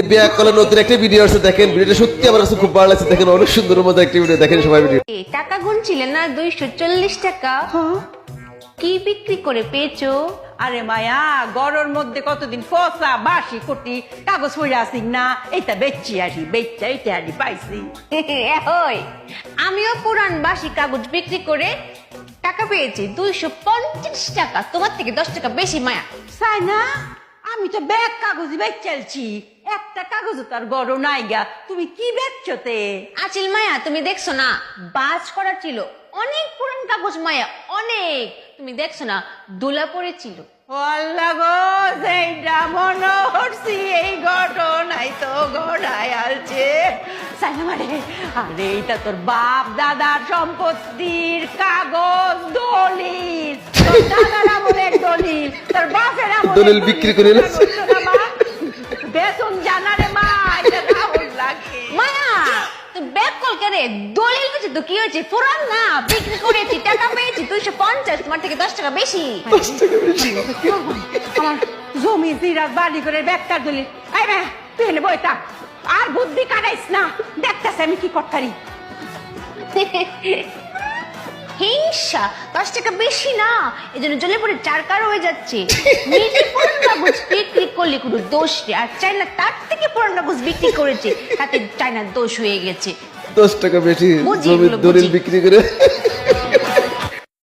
বিয়া কলে নতুন একটা ভিডিও আছে, দেখেন ভিডিওটা সত্যি আমার কাছে খুব ভালো লাগছে। দেখেন অনেক সুন্দর মতো একটা ভিডিও, দেখেন সবাই ভিডিও। টাকা গুনছিলেন না 240 টাকা, কি বিক্রি করে পেয়েছো? আরে মায়া, গরর মধ্যে কতদিন ফসা বাসি কোটি কাগজ পড়ে আসি না, এইটা বেচছি আসি, বেচা এইটা আনি পাইছি। ওই আমিও পুরান বাসি কাগজ বিক্রি করে টাকা পেয়েছি 250 টাকা, তোমার থেকে 10 টাকা বেশি মায়া। তাই না? আমি তো ব্যাগ কাগজ বেচছি, একটা কাগজ তার গড় নাই গা, তুমি কি বেচছতে? আচিল মায়া, তুমি দেখছো না বাজ করা ছিল, অনেক পুরান কাগজ মায়া, অনেক। তুমি দেখছো না দোলা পড়েছিল। আল্লাহ গো, সেইটা মনে হচ্ছি এই ঘটনাই তো ঘটায় আলছে। সাইনামারে, আরে এইটা তোর বাপ দাদার সম্পত্তির কাগজ, দলিল, তোর দাদার আমলের দলিল, তোর বাপের আমলের দলিল বিক্রি করে বেতন জানারে মা, এটা রাহুল লাগে। মায়া তুমি ব্যাক কল করে দলিল কিছু তো কি হয়েছে, পুরান না বিক্রি করেছি, টাকা পেয়েছি 250, তোমার থেকে 10 টাকা বেশি। আমার জমি জিরাত বাড়ি করে ব্যাগটার দলিল। এই মে, তুই এনে বইটা আর বুদ্ধি কাটাইস না, দেখতেছে আমি কি করতারি। হিংসা 10 টাকা বেশি না, এই জন্য জ্বলে পড়ে চারকার হয়ে যাচ্ছে। নিজে পুরান কাগজ বিক্রি করলে কোনো দোষ নেই, আর চাইনা তার থেকে পুরান কাগজ বিক্রি করেছে, তাতে চাইনার দোষ হয়ে গেছে। 10 টাকা বেশি বুঝি জমির এগুলো, দলিল বুঝি। বিক্রি করে